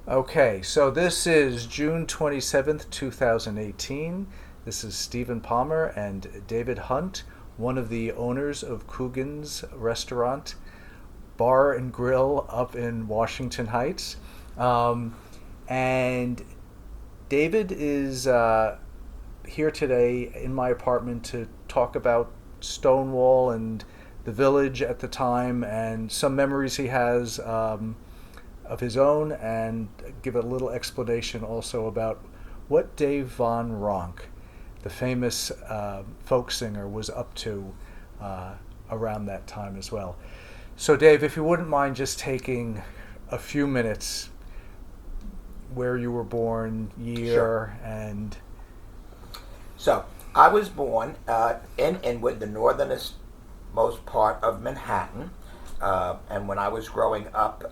Okay, so this is June 27th, 2018. This is Stephen Palmer and David Hunt, one of the owners of Coogan's Restaurant, Bar and Grill up in Washington Heights. Um, and David is here today in my apartment to talk about Stonewall and the village at the time and some memories he has of his own, and give a little explanation also about what Dave Von Ronk, the famous folk singer, was up to around that time as well. So, Dave, if you wouldn't mind just taking a few minutes, where you were born, Sure. year, and So, I was born in Inwood, the northernest most part of Manhattan. And when I was growing up,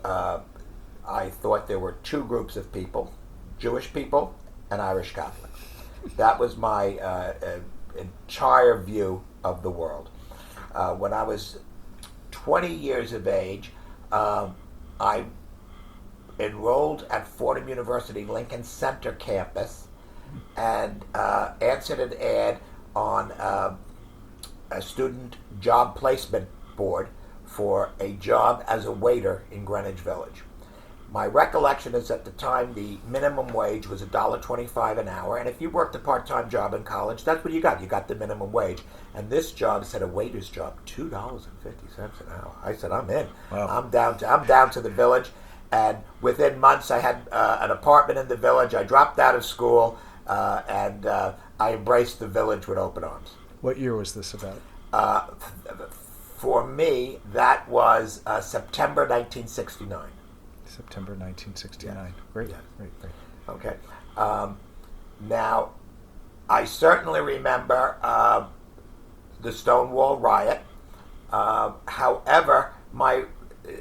I thought there were two groups of people: Jewish people and Irish Catholics. That was my entire view of the world. When I was 20 years of age, I enrolled at Fordham University Lincoln Center campus and answered an ad on a student job placement board for a job as a waiter in Greenwich Village. My recollection is at the time the minimum wage was $1.25 an hour, and if you worked a part-time job in college, that's what you got. You got the minimum wage. And this job said a waiter's job, $2.50 an hour. I said, I'm in. wow. I'm down to the village, and within months I had an apartment in the village. I dropped out of school, and I embraced the village with open arms. What year was this about? Uh, for me, that was September 1969. September 1969. Great, Yes. great. Okay. Now, I certainly remember the Stonewall riot. However,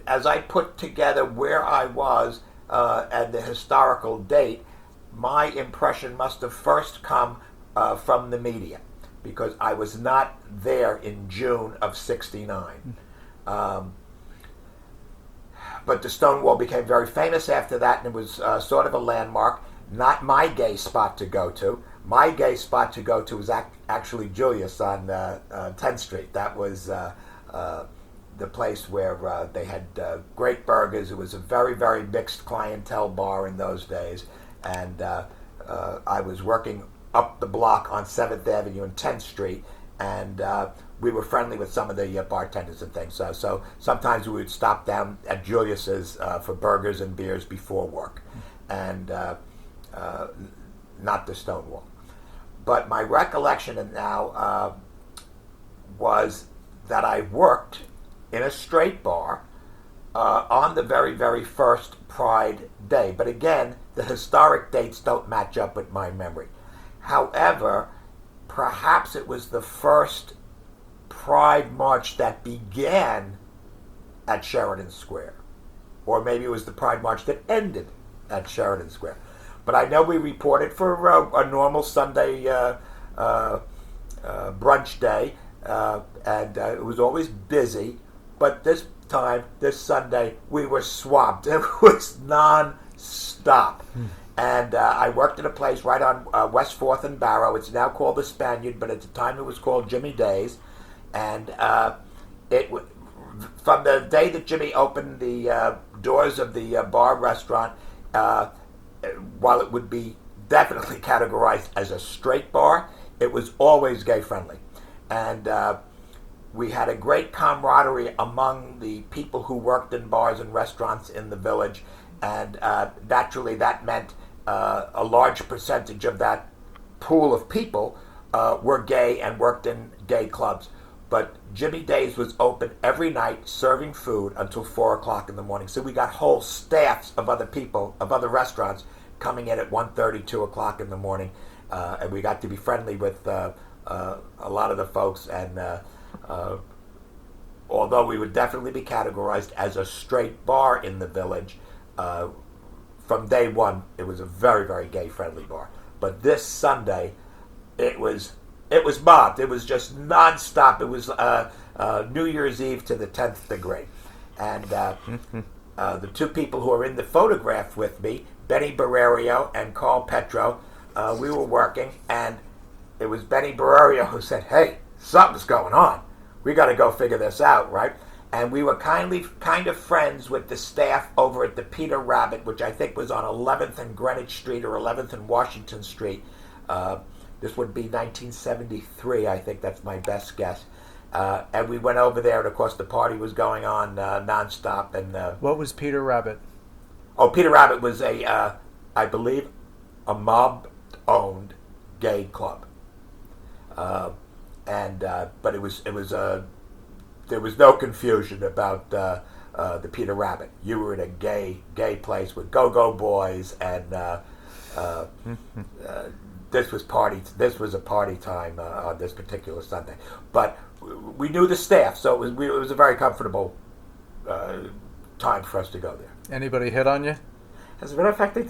as I put together where I was and the historical date, my impression must have first come from the media, because I was not there in June of '69. But the Stonewall became very famous after that, and it was sort of a landmark. Not my gay spot to go to. My gay spot to go to was actually Julius on 10th Street. That was the place where they had great burgers. It was a very, very mixed clientele bar in those days. And I was working up the block on 7th Avenue and 10th Street, and we were friendly with some of the bartenders and things. So sometimes we would stop down at Julius's for burgers and beers before work, and not the Stonewall. But my recollection now was that I worked in a straight bar on the very, very first Pride Day. But again, the historic dates don't match up with my memory. However, perhaps it was the first Pride March that began at Sheridan Square. Or maybe it was the Pride March that ended at Sheridan Square. But I know we reported for a normal Sunday brunch day, and it was always busy. But this time, this Sunday, we were swamped. It was non-stop. And I worked at a place right on West 4th and Barrow. It's now called the Spaniard, but at the time it was called Jimmy Day's. And from the day that Jimmy opened the doors of the bar restaurant, while it would be definitely categorized as a straight bar, it was always gay friendly. And we had a great camaraderie among the people who worked in bars and restaurants in the village. And naturally that meant a large percentage of that pool of people were gay and worked in gay clubs. But Jimmy Day's was open every night, serving food until 4 o'clock in the morning. So we got whole staffs of other people, of other restaurants, coming in at 1:30, 2 o'clock in the morning. And we got to be friendly with a lot of the folks. And although we would definitely be categorized as a straight bar in the village, from day one, it was a very, very gay-friendly bar. But this Sunday, it was mobbed. It was just nonstop. It was New Year's Eve to the 10th degree. And the two people who are in the photograph with me, Benny Barrerio and Carl Petro, we were working, and it was Benny Barrerio who said, "Hey, something's going on. We got to go figure this out," right? And we were kind of friends with the staff over at the Peter Rabbit, which I think was on 11th and Greenwich Street or 11th and Washington Street. This would be 1973, I think that's my best guess. And we went over there, and of course the party was going on nonstop. And what was Peter Rabbit? Oh, Peter Rabbit was I believe, a mob-owned gay club. But it was there was no confusion about the Peter Rabbit. You were in a gay place with go-go boys, and this was a party time on this particular Sunday. But we knew the staff, so it was a very comfortable time for us to go there. Anybody hit on you? As a matter of fact, they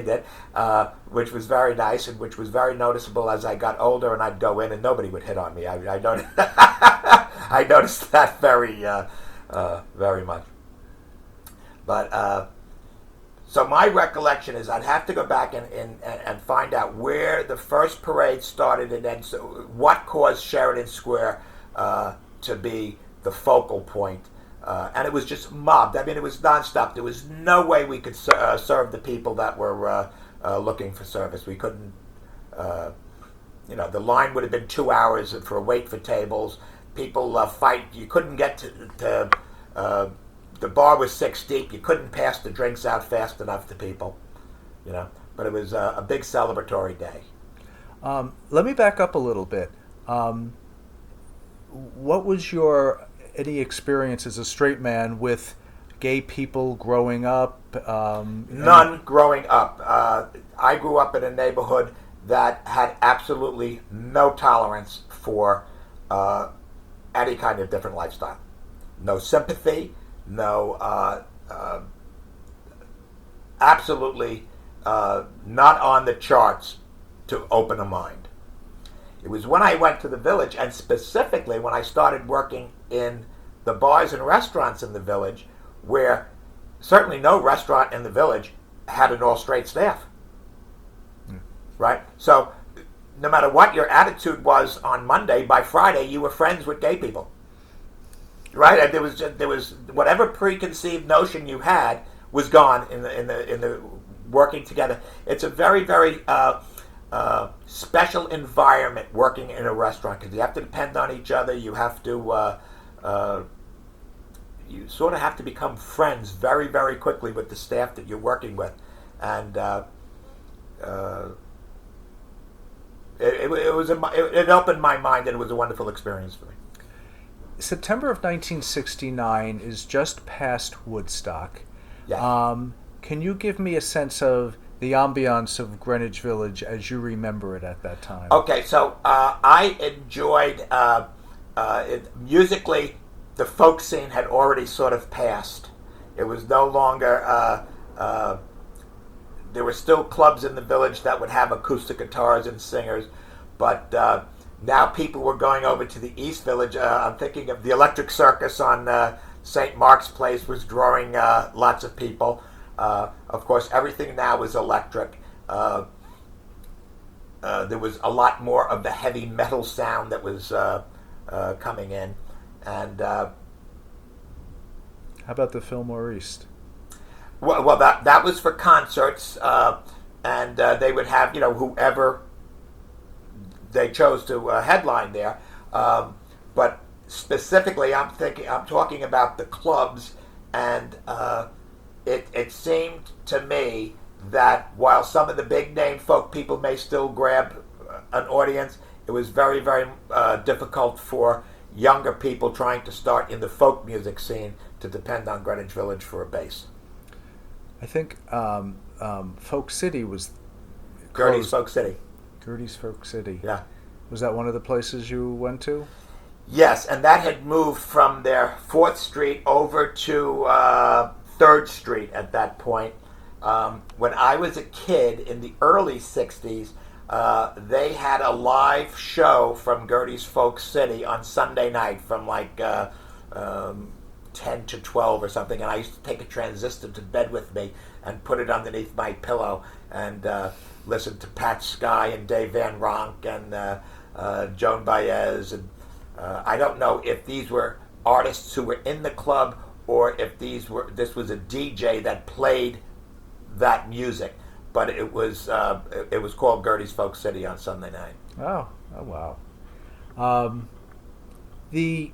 did. Which was very nice and which was very noticeable as I got older, and I'd go in and nobody would hit on me. I noticed, I noticed that very much. But so my recollection is I'd have to go back and find out where the first parade started and then what caused Sheridan Square to be the focal point. And it was just mobbed. I mean, it was nonstop. There was no way we could serve the people that were looking for service. We couldn't, the line would have been 2 hours for a wait for tables. People fight. You couldn't get to the bar was 6 deep. You couldn't pass the drinks out fast enough to people, But it was a big celebratory day. Let me back up a little bit. What was your any experience as a straight man with gay people growing up? None growing up. I grew up in a neighborhood that had absolutely no tolerance for any kind of different lifestyle. No sympathy, no, absolutely not on the charts to open a mind. It was when I went to the village, and specifically when I started working in the bars and restaurants in the village, where certainly no restaurant in the village had an all-straight staff. Right? So no matter what your attitude was on Monday, by Friday you were friends with gay people. Right? And there was whatever preconceived notion you had was gone in the working together. It's a very, very special environment working in a restaurant, because you have to depend on each other. You have to you sort of have to become friends very, very quickly with the staff that you're working with, and it opened my mind, and it was a wonderful experience for me. September of 1969 is just past Woodstock. Yeah. Can you give me a sense of the ambiance of Greenwich Village as you remember it at that time? Okay, so I enjoyed musically. The folk scene had already sort of passed. It was no longer. There were still clubs in the village that would have acoustic guitars and singers, but now people were going over to the East Village. I'm thinking of the Electric Circus on St. Mark's Place was drawing lots of people. Of course, everything now is electric. There was a lot more of the heavy metal sound that was coming in. And how about the Fillmore East? Well, that was for concerts, and they would have whoever they chose to headline there. But specifically, I'm talking about the clubs, and it seemed to me that while some of the big name folk people may still grab an audience, it was very, very difficult for younger people trying to start in the folk music scene to depend on Greenwich Village for a base. I think Folk City was Gertie's Folk City. Gertie's Folk City. Yeah. Was that one of the places you went to? Yes, and that had moved from their 4th Street over to 3rd Street at that point. When I was a kid in the early 60s, they had a live show from Gertie's Folk City on Sunday night from like 10 to 12 or something, and I used to take a transistor to bed with me and put it underneath my pillow and listen to Pat Sky and Dave Van Ronk and Joan Baez. And I don't know if these were artists who were in the club or if this was a DJ that played that music. But it was called Gertie's Folk City on Sunday night. Oh wow. The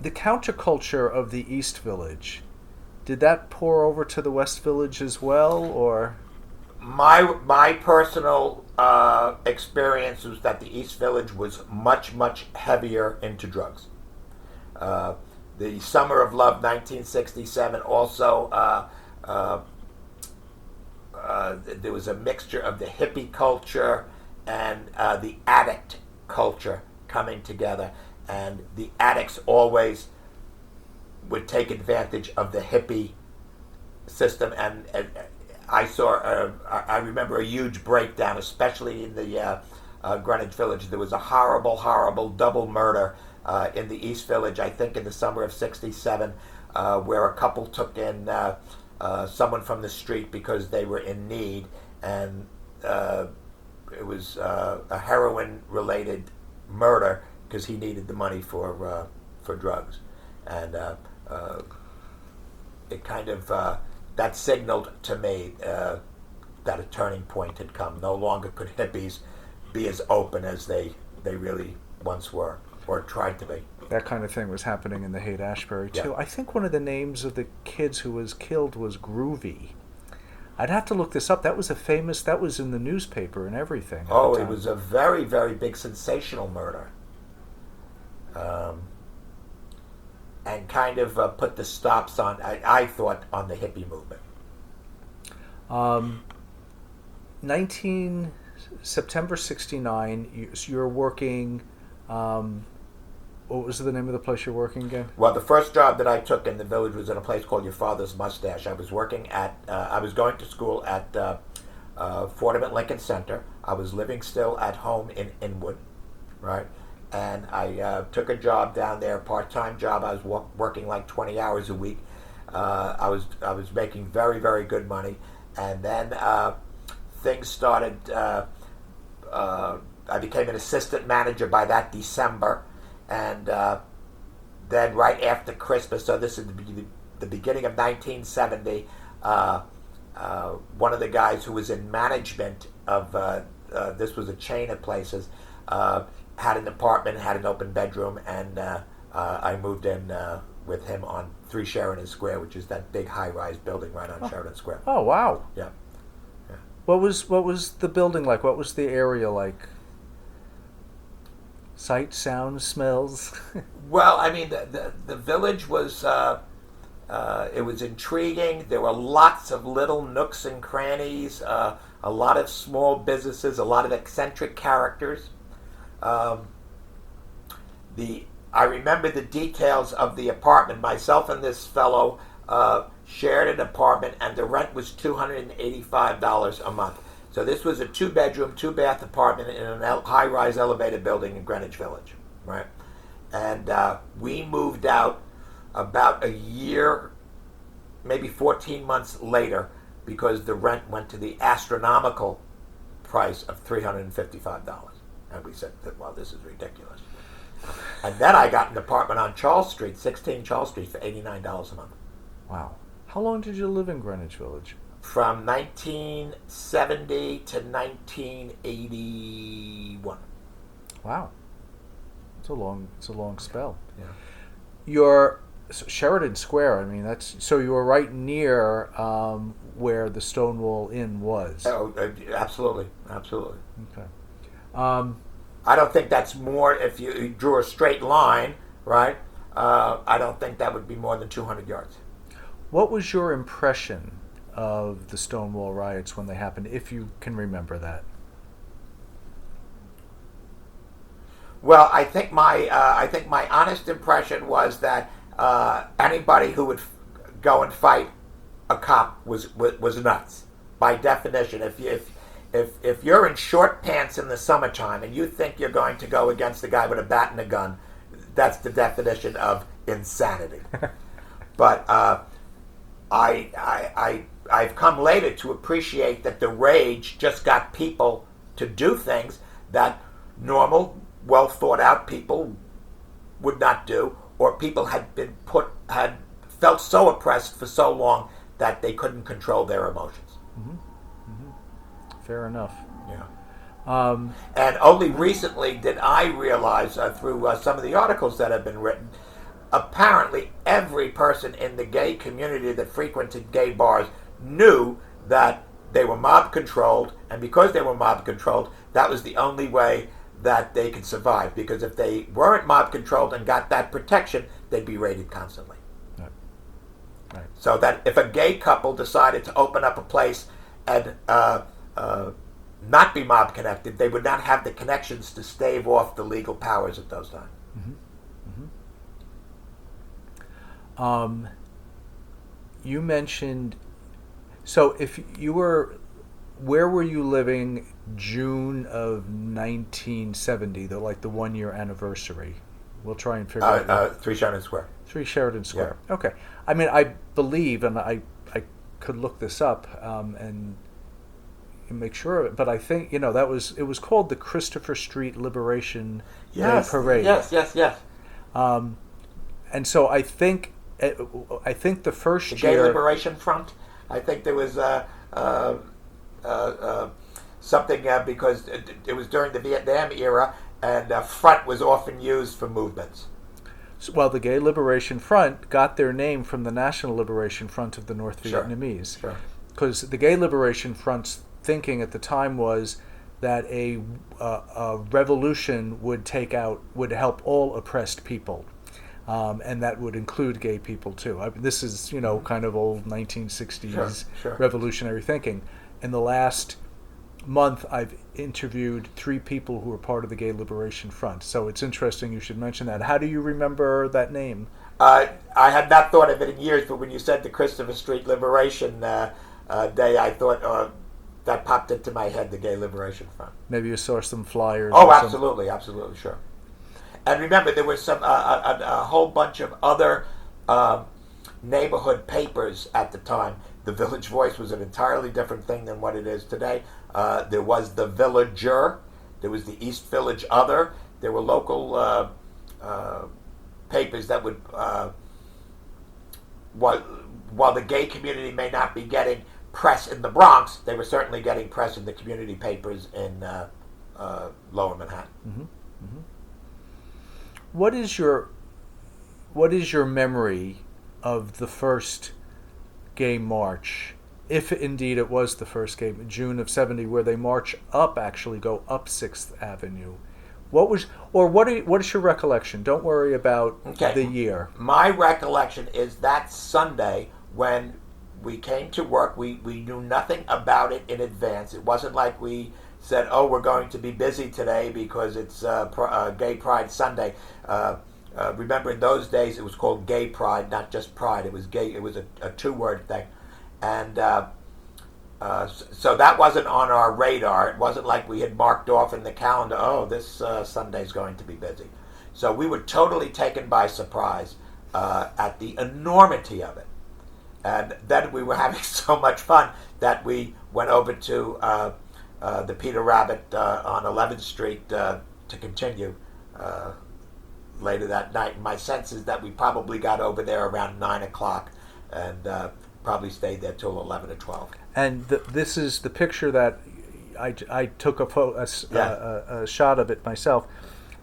counterculture of the East Village, did that pour over to the West Village as well, or? My personal experience was that the East Village was much heavier into drugs. The Summer of Love, 1967, also there was a mixture of the hippie culture and the addict culture coming together, and the addicts always would take advantage of the hippie system, and I remember a huge breakdown, especially in the Greenwich Village. There was a horrible double murder in the East Village, I think in the summer of '67, where a couple took in someone from the street because they were in need, and it was a heroin-related murder because he needed the money for drugs, and it kind of that signaled to me that a turning point had come. No longer could hippies be as open as they really once were or tried to be. That kind of thing was happening in the Haight-Ashbury too. Yeah. I think one of the names of the kids who was killed was Groovy. I'd have to look this up. That was that was in the newspaper and everything. Oh, it was a very big sensational murder. And kind of put the stops on, I thought, on the hippie movement. 19 September 69, you're working, what was the name of the place you're working again? Well, the first job that I took in the village was in a place called Your Father's Mustache. I was working at, I was going to school at Fordham at Lincoln Center. I was living still at home in Inwood, right? And I took a job down there, part-time job. I was working like 20 hours a week. I was making very good money, and then things started. I became an assistant manager by that December, and then right after Christmas. So this is the beginning of 1970. One of the guys who was in management of this was a chain of places. Had an apartment, had an open bedroom, and I moved in with him on 3 Sheridan Square, which is that big high-rise building right on Sheridan Square. Oh, wow. Yeah. What was the building like? What was the area like? Sight, sound, smells? Well, I mean, the village was it was intriguing. There were lots of little nooks and crannies, a lot of small businesses, a lot of eccentric characters. I remember the details of the apartment. Myself and this fellow shared an apartment, and the rent was $285 a month. So this was a 2-bedroom, 2-bath apartment in a high-rise elevated building in Greenwich Village, right? And we moved out about a year, maybe 14 months later, because the rent went to the astronomical price of $355. And we said, well, this is ridiculous. And then I got an apartment on Charles Street, 16 Charles Street, for $89 a month. Wow. How long did you live in Greenwich Village? From 1970 to 1981. Wow. It's a long spell. Yeah. Sheridan Square, I mean, so you were right near where the Stonewall Inn was. Oh, absolutely. Okay. I don't think that's more, if you drew a straight line, right? I don't think that would be more than 200 yards. What was your impression of the Stonewall riots when they happened, if you can remember that? Well, I think my honest impression was that anybody who would go and fight a cop was nuts, by definition. If you're in short pants in the summertime and you think you're going to go against a guy with a bat and a gun, that's the definition of insanity. But I've come later to appreciate that the rage just got people to do things that normal, well thought out people would not do, or people had felt so oppressed for so long that they couldn't control their emotions. Mm-hmm. Mm-hmm. Fair enough. Yeah. And only recently did I realize through some of the articles that have been written, apparently every person in the gay community that frequented gay bars knew that they were mob controlled, and because they were mob controlled, that was the only way that they could survive. Because if they weren't mob controlled and got that protection, they'd be raided constantly. Right. Right. So that if a gay couple decided to open up a place and not be mob connected, they would not have the connections to stave off the legal powers at those times. Mm-hmm. Mm-hmm. You mentioned, so if you were, where were you living June of 1970, the 1 year anniversary? We'll try and figure out. 3 Sheridan Square. 3 Sheridan Square. Yeah. Okay. I mean, I believe, and I could look this up and make sure of it, but I think, it was called the Christopher Street Liberation Day Parade. Yes. And so I think the first the year... Gay Liberation Front. I think there was something because it was during the Vietnam era, and front was often used for movements. Well, the Gay Liberation Front got their name from the National Liberation Front of the North Sure. Vietnamese. Sure. Because the Gay Liberation Front's thinking at the time was that a revolution would help all oppressed people. And that would include gay people too. This is, kind of old 1960s Sure. revolutionary thinking. In the last month, I've interviewed 3 people who were part of the Gay Liberation Front. So it's interesting you should mention that. How do you remember that name? I had not thought of it in years, but when you said the Christopher Street Liberation Day, I thought that popped into my head, the Gay Liberation Front. Maybe you saw some flyers. Oh, absolutely, sure. And remember, there was a whole bunch of other neighborhood papers at the time. The Village Voice was an entirely different thing than what it is today. There was the Villager. There was the East Village Other. There were local papers that would, while the gay community may not be getting press in the Bronx, they were certainly getting press in the community papers in Lower Manhattan. Mm-hmm. Mm-hmm. What is your memory of the first gay march, if indeed it was the first gay, June of 70, where they march up, actually go up 6th Avenue? What is your recollection? Don't worry about the year. My recollection is that Sunday when we came to work, we knew nothing about it in advance. It wasn't like we said, "Oh, we're going to be busy today because it's Gay Pride Sunday." Remember, in those days, it was called Gay Pride, not just Pride. It was gay. It was a 2-word thing, and so that wasn't on our radar. It wasn't like we had marked off in the calendar, "Oh, this Sunday's going to be busy." So we were totally taken by surprise at the enormity of it. And then we were having so much fun that we went over to the Peter Rabbit on 11th Street to continue later that night. And my sense is that we probably got over there around 9 o'clock and probably stayed there till 11 or 12. And this is the picture that I took a shot of it myself.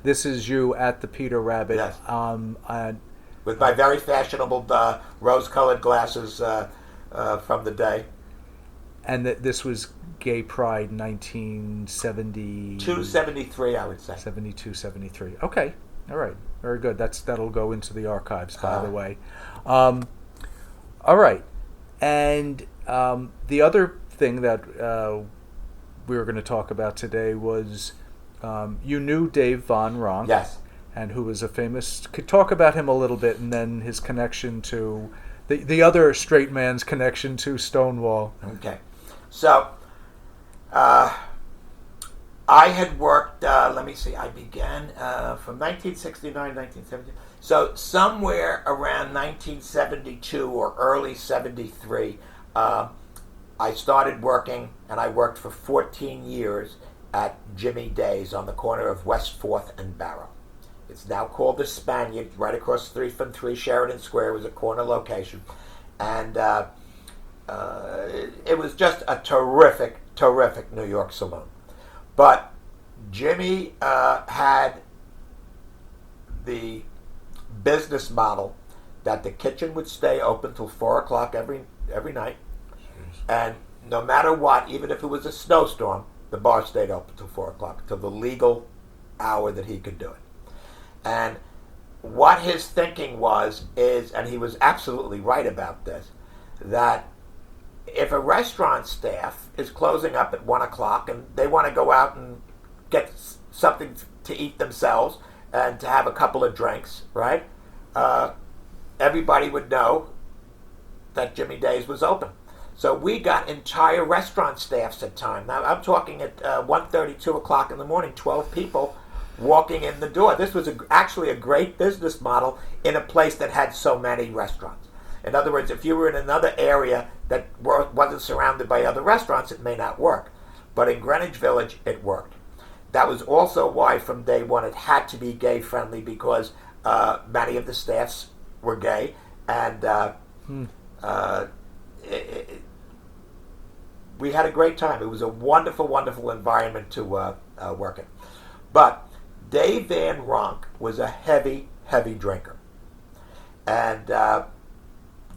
This is you at the Peter Rabbit. Yes. With my very fashionable rose-colored glasses from the day. And this was Gay Pride 1972, 73, I would say. 72, 73. Okay. All right. Very good. That'll go into the archives, by the way. All right. And the other thing that we were going to talk about today was you knew Dave Von Ronk. Yes. And who was a famous... Could talk about him a little bit, and then his connection to... The other straight man's connection to Stonewall. Okay. So, I had worked, let me see, I began from 1969, 1970. So somewhere around 1972 or early 73, I started working, and I worked for 14 years at Jimmy Day's on the corner of West 4th and Barrow. It's now called the Spaniard, right across the street from 3 Sheridan Square. It was a corner location. And it was just a terrific, terrific New York saloon. But Jimmy had the business model that the kitchen would stay open till 4 o'clock every night. And no matter what, even if it was a snowstorm, the bar stayed open till 4 o'clock, till the legal hour that he could do it. And what his thinking was is, and he was absolutely right about this, that if a restaurant staff is closing up at 1 o'clock and they want to go out and get something to eat themselves and to have a couple of drinks, right? Everybody would know that Jimmy Day's was open. So we got entire restaurant staffs at time. Now I'm talking at 1:30, 2 o'clock in the morning, 12 people walking in the door. This was actually a great business model in a place that had so many restaurants. In other words, if you were in another area that wasn't surrounded by other restaurants, it may not work. But in Greenwich Village, it worked. That was also why from day one it had to be gay-friendly, because many of the staffs were gay, and we had a great time. It was a wonderful, wonderful environment to work in. But Dave Van Ronk was a heavy, heavy drinker. And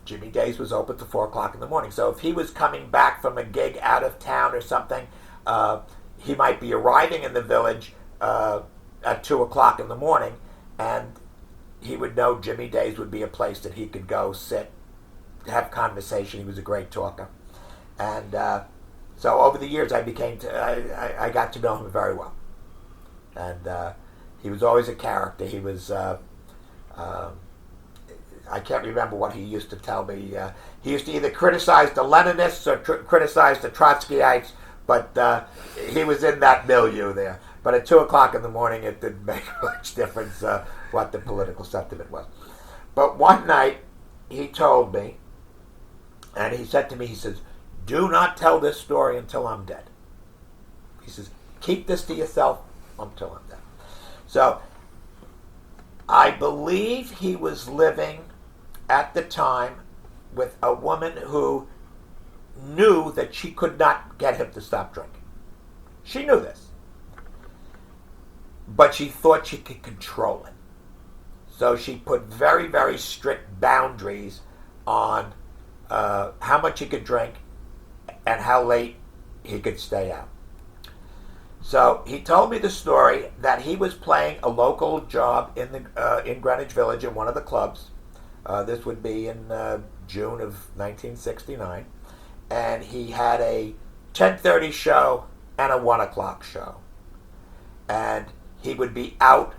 Jimmy Day's was open till 4 o'clock in the morning. So if he was coming back from a gig out of town or something, he might be arriving in the village at 2 o'clock in the morning, and he would know Jimmy Day's would be a place that he could go sit, have conversation. He was a great talker. And so over the years, I got to know him very well. And he was always a character. He was, I can't remember what he used to tell me. He used to either criticize the Leninists or criticize the Trotskyites, but he was in that milieu there. But at 2 o'clock in the morning, it didn't make much difference what the political sentiment was. But one night, he told me, and he said to me, he says, "Do not tell this story until I'm dead." He says, "Keep this to yourself until I'm dead." So I believe he was living at the time with a woman who knew that she could not get him to stop drinking. She knew this. But she thought she could control it. So she put very, very strict boundaries on how much he could drink and how late he could stay out. So he told me the story that he was playing a local job in Greenwich Village in one of the clubs. This would be in June of 1969. And he had a 10:30 show and a 1 o'clock show. And he would be out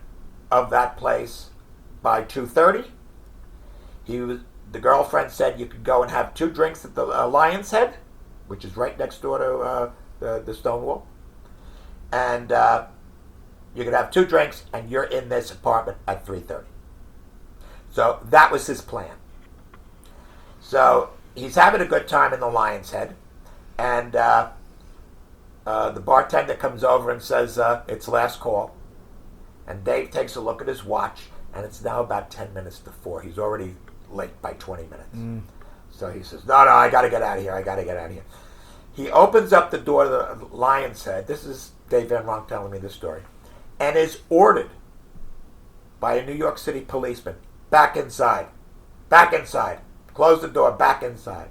of that place by 2:30. The girlfriend said you could go and have 2 drinks at the Lion's Head, which is right next door to the Stonewall. And you could have 2 drinks, and you're in this apartment at 3:30. So that was his plan. So he's having a good time in the Lion's Head, and the bartender comes over and says, "It's last call." And Dave takes a look at his watch, and it's now about 10 minutes to 4. He's already late by 20 minutes. So he says, no, I got to get out of here. He opens up the door to the Lion's Head. This is Dave Van Ronk telling me this story. And is ordered by a New York City policeman, back inside. Close the door, back inside.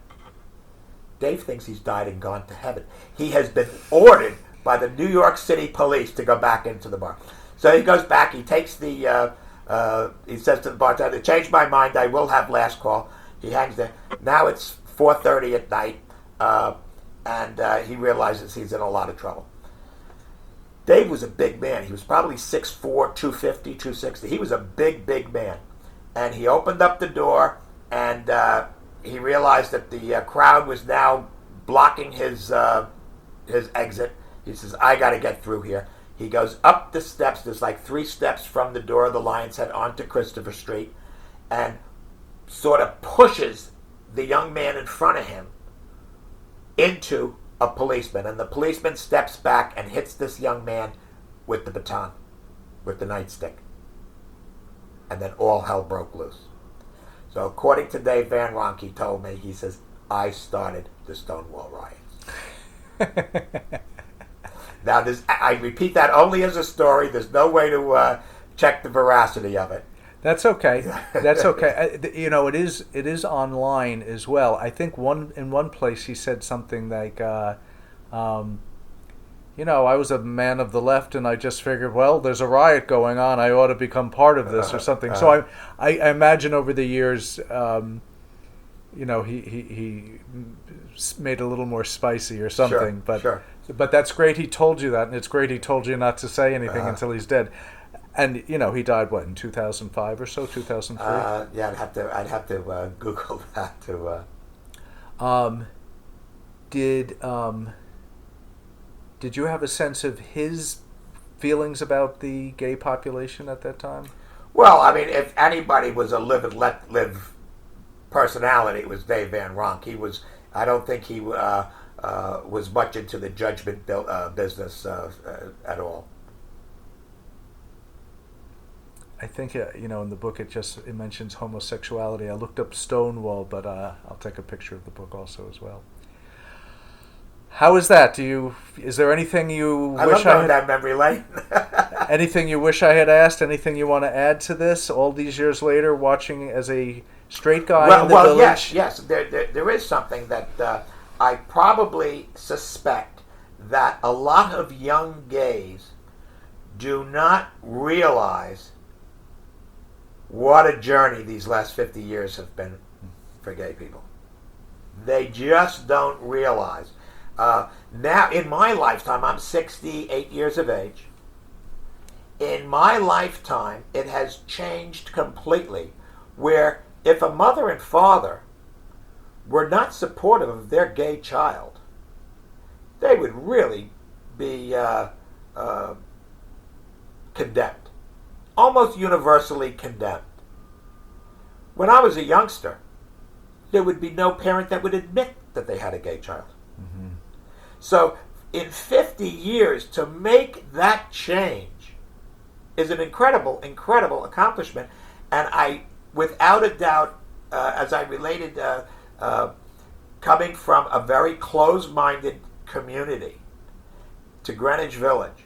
Dave thinks he's died and gone to heaven. He has been ordered by the New York City police to go back into the bar. So he goes back, he takes he says to the bartender, "Change my mind, I will have last call." He hangs there. Now it's 4:30 at night, and he realizes he's in a lot of trouble. Dave was a big man. He was probably 6'4", 250, 260. He was a big, big man. And he opened up the door, and he realized that the crowd was now blocking his exit, He says, I got to get through here. He goes up the steps. There's like 3 steps from the door of the Lion's Head onto Christopher Street, and sort of pushes the young man in front of him into a policeman. And the policeman steps back and hits this young man with the baton, with the nightstick. And then all hell broke loose. So according to Dave Van Ronk, he told me, he says, I started the Stonewall riots. Now, I repeat that only as a story. There's no way to check the veracity of it. That's okay. That's okay. It is online as well. I think in one place he said something like, I was a man of the left, and I just figured, well, there's a riot going on. I ought to become part of this or something. So I imagine over the years, he made it a little more spicy or something. But that's great he told you that, and it's great he told you not to say anything until he's dead. And he died in 2005 or so, 2003. Yeah, I'd have to Google that to. Did you have a sense of his feelings about the gay population at that time? Well, I mean, if anybody was a live and let live personality, it was Dave Van Ronk. I don't think he was much into the judgment business at all. I think in the book it mentions homosexuality. I looked up Stonewall, but I'll take a picture of the book also as well. How is that? Is there anything you wish I had that memory lane? Anything you wish I had asked? Anything you want to add to this? All these years later, watching as a straight guy in the village. Yes. There is something that I probably suspect that a lot of young gays do not realize what a journey these last 50 years have been for gay people. They just don't realize. Now, in my lifetime, I'm 68 years of age. In my lifetime, it has changed completely, where if a mother and father were not supportive of their gay child, they would really be condemned, almost universally condemned. When I was a youngster, there would be no parent that would admit that they had a gay child. Mm-hmm. So in 50 years, to make that change is an incredible, incredible accomplishment. And I, without a doubt, as I related, coming from a very closed-minded community to Greenwich Village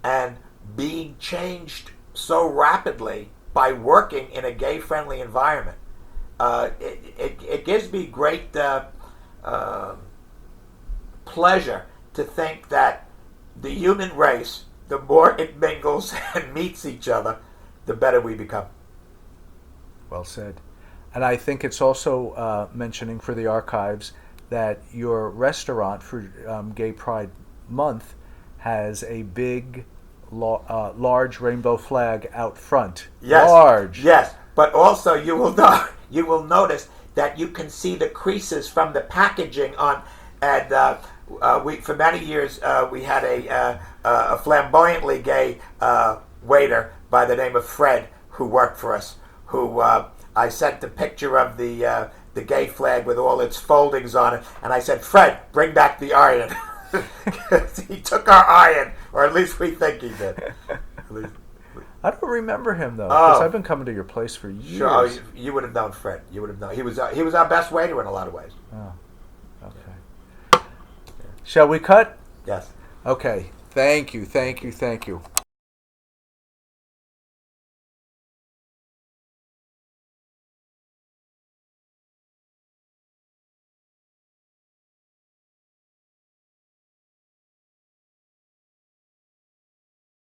and being changed so rapidly by working in a gay-friendly environment, it gives me great pleasure to think that the human race, the more it mingles and meets each other, the better we become. Well said. And I think it's also mentioning for the archives that your restaurant for Gay Pride Month has a big, large rainbow flag out front. Yes, large. Yes, but also you will notice that you can see the creases from the packaging on. And we, for many years, we had a flamboyantly gay waiter by the name of Fred who worked for us. Who I sent a picture of the gay flag with all its foldings on it, and I said, "Fred, bring back the iron." He took our iron, or at least we think he did. I don't remember him though, because I've been coming to your place for years. Sure, you would have known Fred. You would have known. He was our best waiter in a lot of ways. Oh, okay. Shall we cut? Yes. Okay. Thank you.